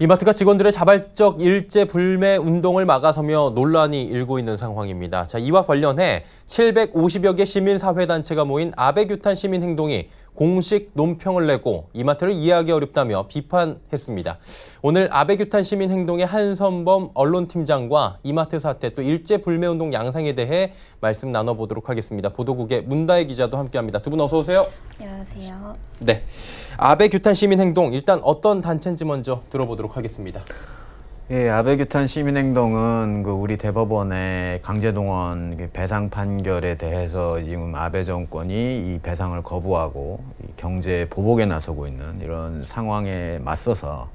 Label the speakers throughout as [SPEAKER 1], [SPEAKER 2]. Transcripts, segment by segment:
[SPEAKER 1] 이마트가 직원들의 자발적 일제 불매 운동을 막아서며 논란이 일고 있는 상황입니다. 이와 관련해 750여 개 시민사회단체가 모인 아베규탄 시민행동이 공식 논평을 내고 이마트를 이해하기 어렵다며 비판했습니다. 오늘 아베규탄 시민행동의 한선범 언론팀장과 이마트 사태 또 일제 불매운동 양상에 대해 말씀 나눠보도록 하겠습니다. 보도국의 문다혜 기자도 함께합니다. 두 분 어서 오세요.
[SPEAKER 2] 안녕하세요.
[SPEAKER 1] 네, 아베규탄 시민행동 일단 어떤 단체인지 먼저 들어보도록 하겠습니다.
[SPEAKER 3] 예, 아베규탄 시민행동은 우리 대법원의 강제동원 배상 판결에 대해서 지금 아베 정권이 이 배상을 거부하고 경제 보복에 나서고 있는 이런 상황에 맞서서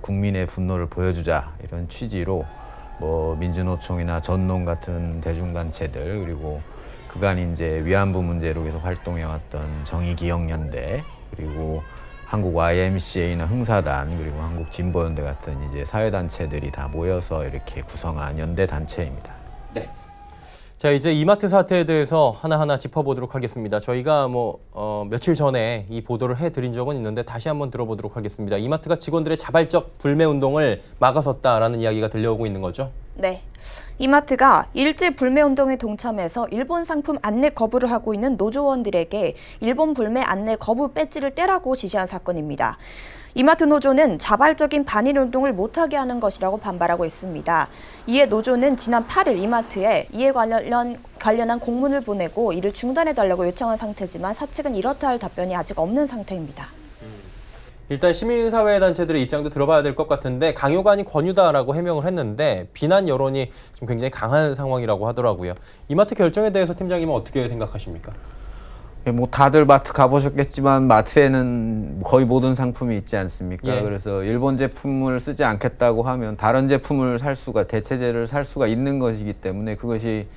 [SPEAKER 3] 국민의 분노를 보여주자 이런 취지로 민주노총이나 전농 같은 대중단체들 그리고 그간 이제 위안부 문제로 계속 활동해왔던 정의기억연대 그리고 한국 YMCA나 흥사단 그리고 한국진보연대 같은 이제 사회단체들이 다 모여서 이렇게 구성한 연대 단체입니다.
[SPEAKER 1] 네. 자, 이제 이마트 사태에 대해서 하나하나 짚어보도록 하겠습니다. 저희가 며칠 전에 이 보도를 해드린 적은 있는데 다시 한번 들어보도록 하겠습니다. 이마트가 직원들의 자발적 불매 운동을 막아섰다라는 이야기가 들려오고 있는 거죠?
[SPEAKER 2] 네. 이마트가 일제 불매 운동에 동참해서 일본 상품 안내 거부를 하고 있는 노조원들에게 일본 불매 안내 거부 배지를 떼라고 지시한 사건입니다. 이마트 노조는 자발적인 반일 운동을 못하게 하는 것이라고 반발하고 있습니다. 이에 노조는 지난 8일 이마트에 이에 관련한 공문을 보내고 이를 중단해달라고 요청한 상태지만 사측은 이렇다 할 답변이 아직 없는 상태입니다.
[SPEAKER 1] 일단 시민사회단체들의 입장도 들어봐야 될 것 같은데 강요가 아닌 권유다라고 해명을 했는데 비난 여론이 지금 굉장히 강한 상황이라고 하더라고요. 이마트 결정에 대해서 팀장님은 어떻게 생각하십니까?
[SPEAKER 3] 다들 마트 가보셨겠지만 마트에는 거의 모든 상품이 있지 않습니까?
[SPEAKER 1] 예.
[SPEAKER 3] 그래서 일본 제품을 쓰지 않겠다고 하면 다른 제품을 대체재를 살 수가 있는 것이기 때문에 그것이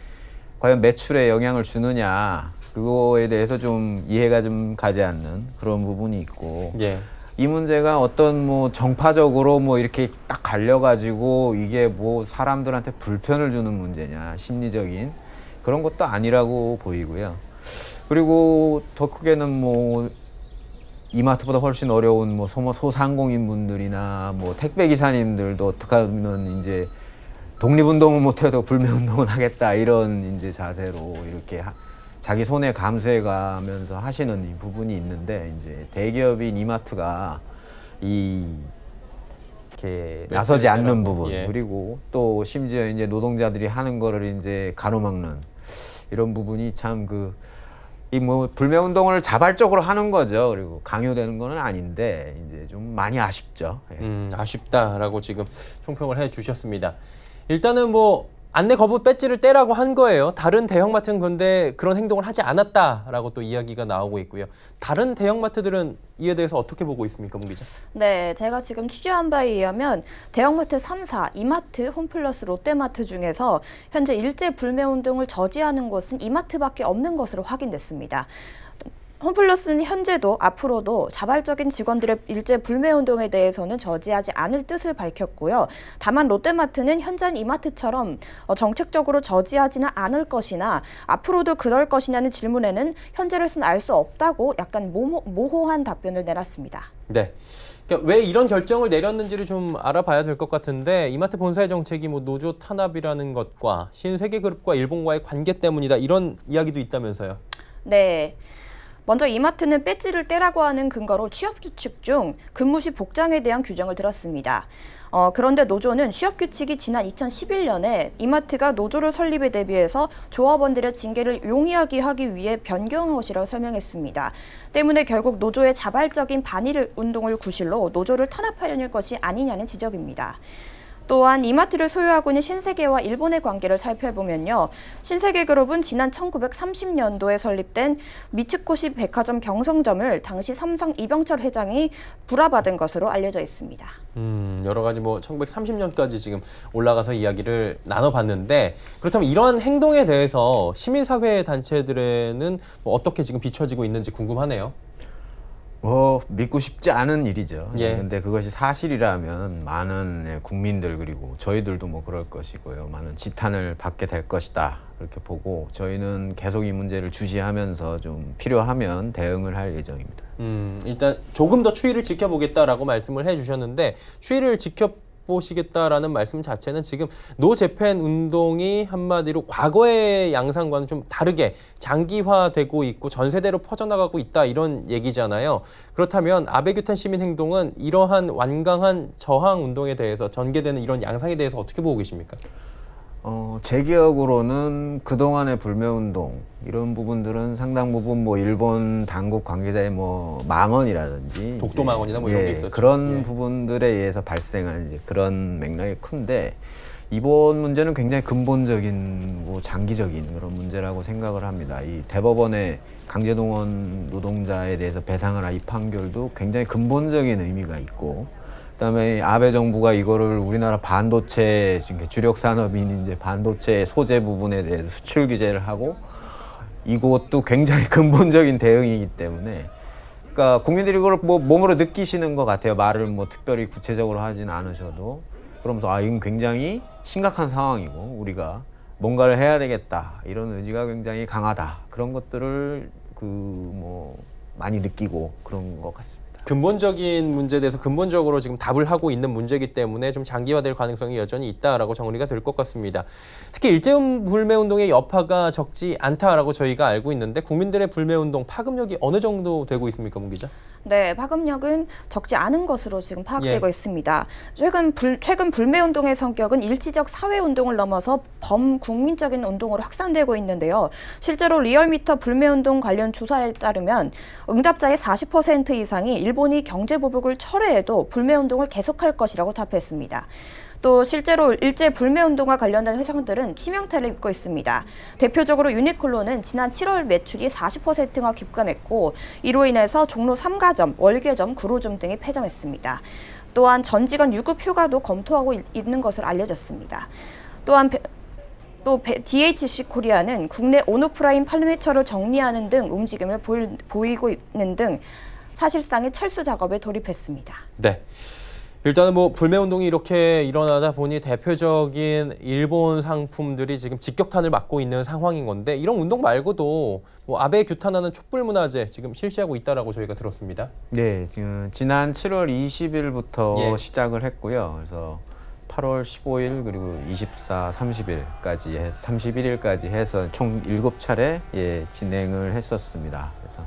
[SPEAKER 3] 과연 매출에 영향을 주느냐 그거에 대해서 좀 이해가 좀 가지 않는 그런 부분이 있고
[SPEAKER 1] 예.
[SPEAKER 3] 이 문제가 어떤 정파적으로 이렇게 딱 갈려가지고 이게 사람들한테 불편을 주는 문제냐 심리적인 그런 것도 아니라고 보이고요. 그리고 더 크게는 이마트보다 훨씬 어려운 소상공인 분들이나 택배 기사님들도 어떻게 하면 이제 독립운동은 못해도 불매운동은 하겠다 이런 이제 자세로 이렇게 자기 손해 감수해가면서 하시는 이 부분이 있는데 이제 대기업인 이마트가 이렇게 나서지 않는 부분
[SPEAKER 1] 예.
[SPEAKER 3] 그리고 또 심지어 이제 노동자들이 하는 거를 이제 가로막는 이런 부분이 참 불매 운동을 자발적으로 하는 거죠. 그리고 강요되는 거는 아닌데 이제 좀 많이 아쉽죠. 예.
[SPEAKER 1] 아쉽다라고 지금 총평을 해주셨습니다. 일단은 안내 거부 배지를 떼라고 한 거예요. 다른 대형마트는 그런데 그런 행동을 하지 않았다라고 또 이야기가 나오고 있고요. 다른 대형마트들은 이에 대해서 어떻게 보고 있습니까, 문 기자?
[SPEAKER 2] 네, 제가 지금 취재한 바에 의하면 대형마트 3사, 이마트, 홈플러스, 롯데마트 중에서 현재 일제 불매 운동을 저지하는 곳은 이마트밖에 없는 것으로 확인됐습니다. 홈플러스는 현재도 앞으로도 자발적인 직원들의 일제 불매 운동에 대해서는 저지하지 않을 뜻을 밝혔고요. 다만 롯데마트는 현재는 이마트처럼 정책적으로 저지하지는 않을 것이나 앞으로도 그럴 것이냐는 질문에는 현재로서는 알 수 없다고 약간 모호한 답변을 내놨습니다.
[SPEAKER 1] 네. 그러니까 왜 이런 결정을 내렸는지를 좀 알아봐야 될 것 같은데 이마트 본사의 정책이 노조 탄압이라는 것과 신세계그룹과 일본과의 관계 때문이다 이런 이야기도 있다면서요?
[SPEAKER 2] 네. 먼저 이마트는 배지를 떼라고 하는 근거로 취업규칙 중 근무 시 복장에 대한 규정을 들었습니다. 그런데 노조는 취업규칙이 지난 2011년에 이마트가 노조를 설립에 대비해서 조합원들의 징계를 용이하게 하기 위해 변경한 것이라고 설명했습니다. 때문에 결국 노조의 자발적인 반일 운동을 구실로 노조를 탄압하려는 것이 아니냐는 지적입니다. 또한 이마트를 소유하고 있는 신세계와 일본의 관계를 살펴보면요. 신세계그룹은 지난 1930년도에 설립된 미츠코시 백화점 경성점을 당시 삼성 이병철 회장이 불화받은 것으로 알려져 있습니다.
[SPEAKER 1] 여러 가지 1930년까지 지금 올라가서 이야기를 나눠봤는데 그렇다면 이러한 행동에 대해서 시민사회 단체들에는 어떻게 지금 비춰지고 있는지 궁금하네요.
[SPEAKER 3] 믿고 싶지 않은 일이죠.
[SPEAKER 1] 예.
[SPEAKER 3] 근데 그것이 사실이라면 많은 국민들 그리고 저희들도 그럴 것이고요. 많은 지탄을 받게 될 것이다. 그렇게 보고 저희는 계속 이 문제를 주시하면서 좀 필요하면 대응을 할 예정입니다.
[SPEAKER 1] 일단 조금 더 추이를 지켜보겠다라고 말씀을 해주셨는데 추이를 지켜보시겠다라는 말씀 자체는 지금 노 재팬 운동이 한마디로 과거의 양상과는 좀 다르게 장기화되고 있고 전 세대로 퍼져나가고 있다 이런 얘기잖아요. 그렇다면 아베 규탄 시민 행동은 이러한 완강한 저항 운동에 대해서 전개되는 이런 양상에 대해서 어떻게 보고 계십니까?
[SPEAKER 3] 제 기억으로는 그동안의 불매운동 이런 부분들은 상당 부분 뭐 일본 당국 관계자의 뭐 망언이라든지
[SPEAKER 1] 독도망언이나 뭐 이런 게 있었죠.
[SPEAKER 3] 그런
[SPEAKER 1] 예.
[SPEAKER 3] 부분들에 의해서 발생한 이제 그런 맥락이 큰데 이번 문제는 굉장히 근본적인 뭐 장기적인 그런 문제라고 생각을 합니다. 이 대법원의 강제동원 노동자에 대해서 배상을 한 이 판결도 굉장히 근본적인 의미가 있고 그다음에 아베 정부가 이거를 우리나라 반도체 주력 산업인 이제 반도체 소재 부분에 대해서 수출 규제를 하고 이것도 굉장히 근본적인 대응이기 때문에 그러니까 국민들이 이걸 뭐 몸으로 느끼시는 것 같아요. 말을 뭐 특별히 구체적으로 하진 않으셔도 그러면서 이건 굉장히 심각한 상황이고 우리가 뭔가를 해야 되겠다 이런 의지가 굉장히 강하다 그런 것들을 뭐 많이 느끼고 그런 것 같습니다.
[SPEAKER 1] 근본적인 문제에 대해서 근본적으로 지금 답을 하고 있는 문제이기 때문에 좀 장기화될 가능성이 여전히 있다라고 정리가 될 것 같습니다. 특히 일제히 불매운동의 여파가 적지 않다라고 저희가 알고 있는데 국민들의 불매운동 파급력이 어느 정도 되고 있습니까, 문 기자?
[SPEAKER 2] 네, 파급력은 적지 않은 것으로 지금 파악되고
[SPEAKER 1] 예.
[SPEAKER 2] 있습니다. 최근 불매운동의 성격은 일시적 사회운동을 넘어서 범국민적인 운동으로 확산되고 있는데요. 실제로 리얼미터 불매운동 관련 조사에 따르면 응답자의 40% 이상이 일본이 경제보복을 철회해도 불매운동을 계속할 것이라고 답했습니다. 또 실제로 일제 불매운동과 관련된 회사들은 치명타를 입고 있습니다. 대표적으로 유니클로는 지난 7월 매출이 40%가 급감했고 이로 인해서 종로 3가점, 월계점, 구로점 등이 폐점했습니다. 또한 전직원 유급 휴가도 검토하고 있는 것으로 알려졌습니다. 또한 DHC 코리아는 국내 온오프라인 판매처를 정리하는 등 움직임을 보이고 있는 등 사실상의 철수 작업에 돌입했습니다.
[SPEAKER 1] 네. 일단은 뭐 불매운동이 이렇게 일어나다 보니 대표적인 일본 상품들이 지금 직격탄을 맞고 있는 상황인 건데 이런 운동 말고도 뭐 아베 규탄하는 촛불문화제 지금 실시하고 있다라고 저희가 들었습니다.
[SPEAKER 3] 네, 지금 지난 7월 20일부터
[SPEAKER 1] 예.
[SPEAKER 3] 시작을 했고요. 그래서 8월 15일 그리고 24, 31일까지 해서 총 7차례 진행을 했었습니다. 그래서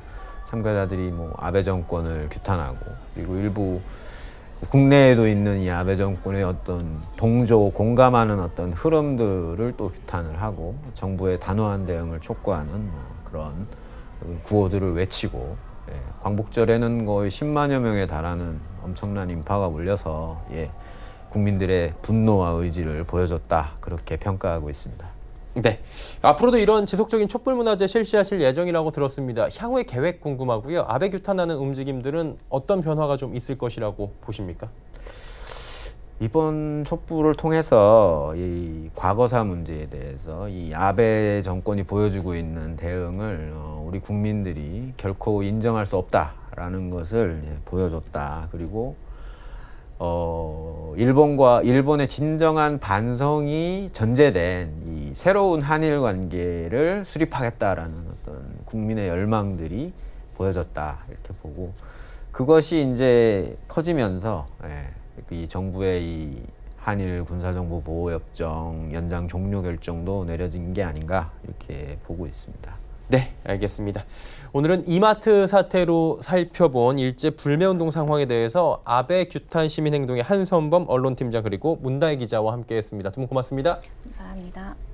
[SPEAKER 3] 참가자들이 뭐 아베 정권을 규탄하고 그리고 일부 국내에도 있는 이 아베 정권의 어떤 동조, 공감하는 어떤 흐름들을 또 규탄을 하고 정부의 단호한 대응을 촉구하는 뭐 그런 구호들을 외치고 광복절에는 거의 10만여 명에 달하는 엄청난 인파가 몰려서 국민들의 분노와 의지를 보여줬다 그렇게 평가하고 있습니다.
[SPEAKER 1] 네, 앞으로도 이런 지속적인 촛불문화제 실시하실 예정이라고 들었습니다. 향후의 계획 궁금하고요. 아베 규탄하는 움직임들은 어떤 변화가 좀 있을 것이라고 보십니까?
[SPEAKER 3] 이번 촛불을 통해서 이 과거사 문제에 대해서 이 아베 정권이 보여주고 있는 대응을 우리 국민들이 결코 인정할 수 없다라는 것을 보여줬다. 그리고 일본의 진정한 반성이 전제된 이 새로운 한일 관계를 수립하겠다라는 어떤 국민의 열망들이 보여졌다 이렇게 보고 그것이 이제 커지면서 이 정부의 이 한일 군사정보 보호협정 연장 종료 결정도 내려진 게 아닌가 이렇게 보고 있습니다.
[SPEAKER 1] 네, 알겠습니다. 오늘은 이마트 사태로 살펴본 일제 불매운동 상황에 대해서 아베 규탄 시민행동의 한선범 언론팀장 그리고 문다혜 기자와 함께했습니다. 두 분 고맙습니다.
[SPEAKER 2] 감사합니다.